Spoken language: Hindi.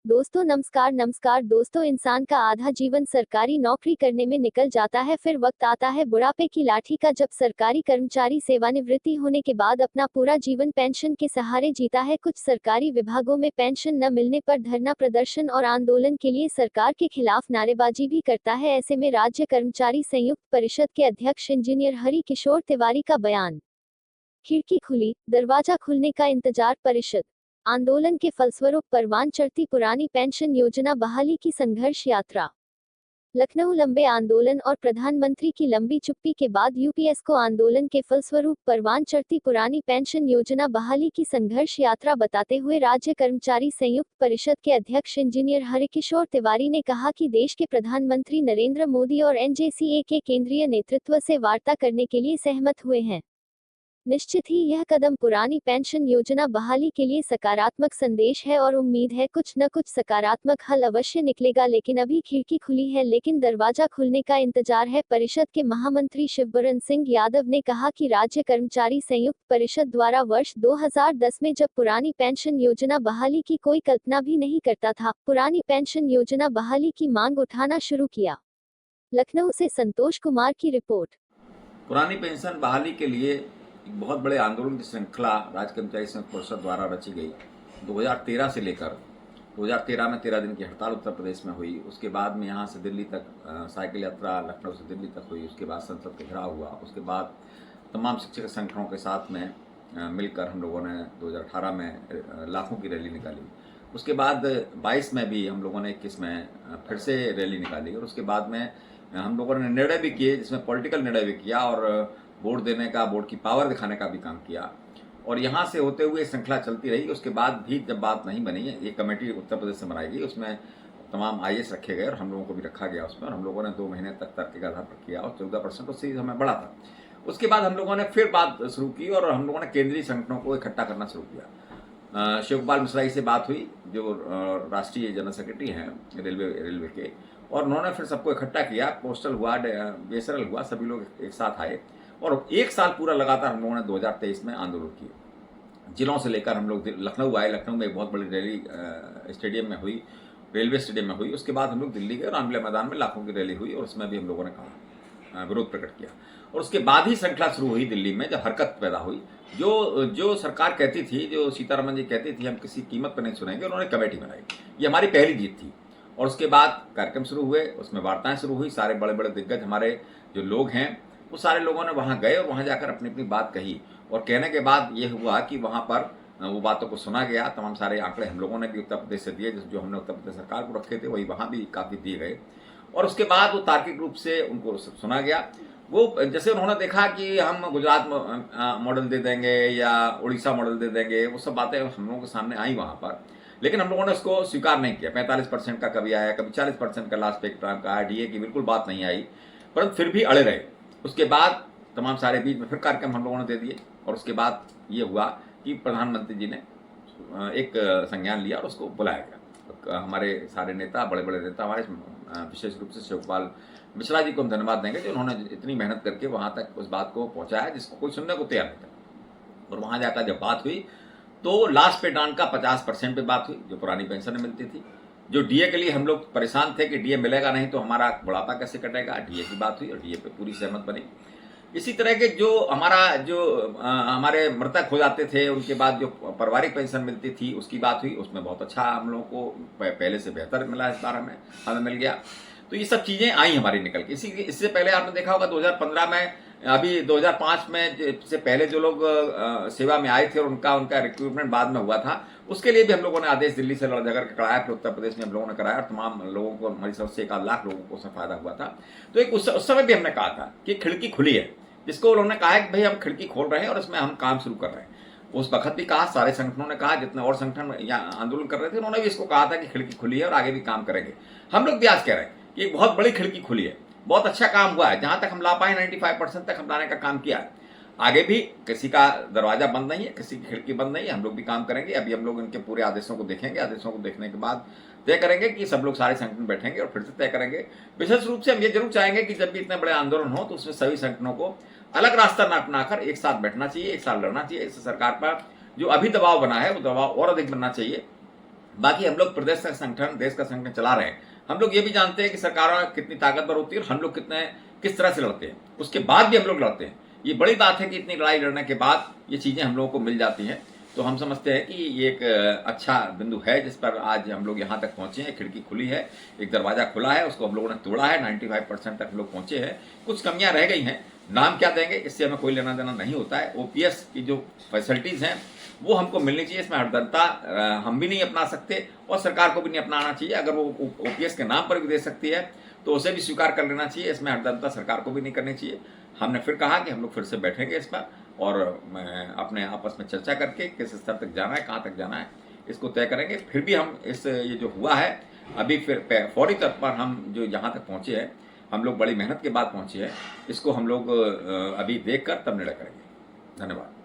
दोस्तों नमस्कार दोस्तों, इंसान का आधा जीवन सरकारी नौकरी करने में निकल जाता है। फिर वक्त आता है बुढ़ापे की लाठी का, जब सरकारी कर्मचारी सेवानिवृत्ति होने के बाद अपना पूरा जीवन पेंशन के सहारे जीता है। कुछ सरकारी विभागों में पेंशन न मिलने पर धरना प्रदर्शन और आंदोलन के लिए सरकार के खिलाफ नारेबाजी भी करता है। ऐसे में राज्य कर्मचारी संयुक्त परिषद के अध्यक्ष इंजीनियर हरि किशोर तिवारी का बयान। खिड़की खुली, दरवाजा खुलने का इंतजार। परिषद आंदोलन के फलस्वरूप परवान चढ़ती पुरानी पेंशन योजना बहाली की संघर्ष यात्रा। लखनऊ लंबे आंदोलन और प्रधानमंत्री की लंबी चुप्पी के बाद यूपीएस को आंदोलन के फलस्वरूप परवान चढ़ती पुरानी पेंशन योजना बहाली की संघर्ष यात्रा बताते हुए राज्य कर्मचारी संयुक्त परिषद के अध्यक्ष इंजीनियर हरिकिशोर तिवारी ने कहा कि देश के प्रधानमंत्री नरेंद्र मोदी और एनजेसीए के केंद्रीय नेतृत्व से वार्ता करने के लिए सहमत हुए हैं। निश्चित ही यह कदम पुरानी पेंशन योजना बहाली के लिए सकारात्मक संदेश है और उम्मीद है कुछ न कुछ सकारात्मक हल अवश्य निकलेगा। लेकिन अभी खिड़की खुली है, लेकिन दरवाजा खुलने का इंतजार है। परिषद के महामंत्री शिवबरन सिंह यादव ने कहा कि राज्य कर्मचारी संयुक्त परिषद द्वारा वर्ष 2010 में जब पुरानी पेंशन योजना बहाली की कोई कल्पना भी नहीं करता था, पुरानी पेंशन योजना बहाली की मांग उठाना शुरू किया। लखनऊ से संतोष कुमार की रिपोर्ट। पुरानी पेंशन बहाली के लिए एक बहुत बड़े आंदोलन की श्रृंखला राज्य कर्मचारी संघ परिषद द्वारा रची गई। 2013 से लेकर 2013 में 13 दिन की हड़ताल उत्तर प्रदेश में हुई। उसके बाद में यहाँ से दिल्ली तक साइकिल यात्रा लखनऊ से दिल्ली तक हुई। उसके बाद संसद का घेराव हुआ। उसके बाद तमाम शिक्षक संगठनों के साथ में मिलकर हम लोगों ने 2018 में लाखों की रैली निकाली। उसके बाद 22 में भी हम लोगों ने 21 में फिर से रैली निकाली। और उसके बाद में हम लोगों ने निर्णय भी किए, जिसमें पॉलिटिकल निर्णय भी किया और वोट देने का, वोट की पावर दिखाने का भी काम किया। और यहाँ से होते हुए श्रृंखला चलती रही। उसके बाद भी जब बात नहीं बनी, ये कमेटी उत्तर प्रदेश से बनाई गई, उसमें तमाम आईएएस रखे गए और हम लोगों को भी रखा गया उसमें। और हम लोगों ने 2 महीने तक तर्क के आधार पर किया और 14% उससे हमें बढ़ा था। उसके बाद हम लोगों ने फिर बात शुरू की और हम लोगों ने केंद्रीय संगठनों को इकट्ठा करना शुरू किया। शिवपाल मिश्रा जी से बात हुई, जो राष्ट्रीय जनरल सेक्रेटरी हैं रेलवे के, और उन्होंने फिर सबको इकट्ठा किया। पोस्टल हुआ, बीएसएनएल हुआ, सभी लोग एक साथ आए और 1 साल पूरा लगातार हम लोगों ने 2023 में आंदोलन किए। जिलों से लेकर हम लोग लखनऊ आए। लखनऊ में एक बहुत बड़ी रैली स्टेडियम में हुई, रेलवे स्टेडियम में हुई। उसके बाद हम लोग दिल्ली गए और रामलीला मैदान में लाखों की रैली हुई और उसमें भी हम लोगों ने कहा, विरोध प्रकट किया। और उसके बाद ही श्रृंखला शुरू हुई दिल्ली में, जब हरकत पैदा हुई। जो सरकार कहती थी, जो सीतारमन जी कहती थी हम किसी कीमत पर नहीं सुनेंगे, उन्होंने कमेटी बनाई। ये हमारी पहली जीत थी। और उसके बाद कार्यक्रम शुरू हुए, उसमें वार्ताएं शुरू हुई। सारे बड़े बड़े दिग्गज हमारे जो लोग हैं, वो सारे लोगों ने वहाँ गए और वहाँ जाकर अपनी अपनी बात कही। और कहने के बाद ये हुआ कि वहाँ पर वो बातों को सुना गया। तमाम सारे आंकड़े हम लोगों ने भी उत्तर प्रदेश से दिए, जो हमने उत्तर प्रदेश सरकार को रखे थे, वही वहाँ भी काफ़ी दिए गए। और उसके बाद वो तार्किक रूप से उनको सुना गया। वो जैसे उन्होंने देखा कि हम गुजरात मॉडल दे देंगे या उड़ीसा मॉडल दे देंगे, वो सब बातें हम लोगों के सामने आई वहाँ पर। लेकिन हम लोगों ने उसको स्वीकार नहीं किया। 45% का कभी आया, कभी 40% का लास्ट पे एक टाइम का आया। डीए की बिल्कुल बात नहीं आई, परंतु फिर भी अड़े रहे। उसके बाद तमाम सारे बीच में फिर कार्यक्रम हम लोगों ने दे दिए। और उसके बाद ये हुआ कि प्रधानमंत्री जी ने एक संज्ञान लिया और उसको बुलाया गया। हमारे सारे नेता, बड़े बड़े नेता हमारे, विशेष रूप से शिवपाल मिश्रा जी को हम धन्यवाद देंगे, जो उन्होंने इतनी मेहनत करके वहाँ तक उस बात को पहुँचाया जिसको कोई सुनने को तैयार नहीं था। और वहाँ जाकर जब बात हुई तो लास्ट पे डांड का 50% पे बात हुई, जो पुरानी पेंशन मिलती थी। जो डीए के लिए हम लोग परेशान थे कि डीए मिलेगा नहीं तो हमारा बुढ़ापा कैसे कटेगा, डीए की बात हुई और डीए पे पूरी सहमत बनी। इसी तरह के हमारे मृतक हो जाते थे, उनके बाद जो पारिवारिक पेंशन मिलती थी उसकी बात हुई। उसमें बहुत अच्छा हम लोगों को पहले से बेहतर मिला, इस बार हमें मिल गया। तो ये सब चीज़ें आई हमारी निकल के। इससे पहले आपने देखा होगा 2015 में, अभी 2005 में से पहले जो लोग सेवा में आए थे और उनका रिक्रूटमेंट बाद में हुआ था, उसके लिए भी हम लोगों ने आदेश दिल्ली से लड़ झगड़ के कराया। फिर उत्तर प्रदेश में हम लोगों ने कराया और तमाम लोगों को, हमारी तरफ से 1 लाख लोगों को उसमें फायदा हुआ था। तो एक उस समय भी हमने कहा था कि खिड़की खुली है, जिसको उन्होंने कहा है कि भाई हम खिड़की खोल रहे हैं और इसमें हम काम शुरू कर रहे हैं। उस वक्त भी कहा, सारे संगठनों ने कहा, जितने और संगठन यहाँ आंदोलन कर रहे थे उन्होंने भी इसको कहा था कि खिड़की खुली है और आगे भी काम करेंगे। हम लोग भी आज कह रहे हैं कि एक बहुत बड़ी खिड़की खुली है, बहुत अच्छा काम हुआ है। जहां तक हम ला पाए 95% तक हम लाने का काम किया है। आगे भी किसी का दरवाजा बंद नहीं है, किसी की खिड़की बंद नहीं है, हम लोग भी काम करेंगे। अभी हम लोग इनके पूरे आदेशों को देखेंगे, आदेशों को देखने के बाद तय करेंगे कि सब लोग, सारे संगठन बैठेंगे और फिर से तय करेंगे। विशेष रूप से हम ये जरूर चाहेंगे कि जब भी इतने बड़े आंदोलन हो तो उसमें सभी संगठनों को अलग रास्ता ना अपनाकर एक साथ बैठना चाहिए, एक साथ लड़ना चाहिए। इससे सरकार पर जो अभी दबाव बना है वो दबाव और अधिक बनना चाहिए। बाकी हम लोग प्रदेश का संगठन, देश का संगठन चला रहे हैं। हम लोग ये भी जानते हैं कि सरकार कितनी ताकतवर होती है और हम लोग किस तरह से लड़ते हैं, उसके बाद भी हम लोग लड़ते हैं। ये बड़ी बात है कि इतनी लड़ाई लड़ने के बाद ये चीज़ें हम लोगों को मिल जाती हैं। तो हम समझते हैं कि ये एक अच्छा बिंदु है जिस पर आज हम लोग यहाँ तक पहुँचे हैं। खिड़की खुली है, एक दरवाज़ा खुला है, उसको हम लोगों ने तोड़ा है, 95% तक हम लोग पहुँचे हैं। कुछ कमियाँ रह गई हैं, नाम क्या देंगे इससे हमें कोई लेना देना नहीं होता है। ओपीएस की जो फैसिलिटीज़ हैं वो हमको मिलनी चाहिए, इसमें हरदलता हम भी नहीं अपना सकते और सरकार को भी नहीं अपनाना चाहिए। अगर वो ओपीएस के नाम पर भी दे सकती है तो उसे भी स्वीकार कर लेना चाहिए, इसमें हरदलता सरकार को भी नहीं करनी चाहिए। हमने फिर कहा कि हम लोग फिर से बैठेंगे इस पर और अपने आपस में चर्चा करके किस स्तर तक जाना है, कहाँ तक जाना है, इसको तय करेंगे। फिर भी हम ये जो हुआ है अभी फिर फौरी तौर पर हम जो यहाँ तक पहुँचे हैं, हम लोग बड़ी मेहनत के बाद पहुँचे हैं, इसको हम लोग अभी देख कर तब निर्णय करेंगे। धन्यवाद।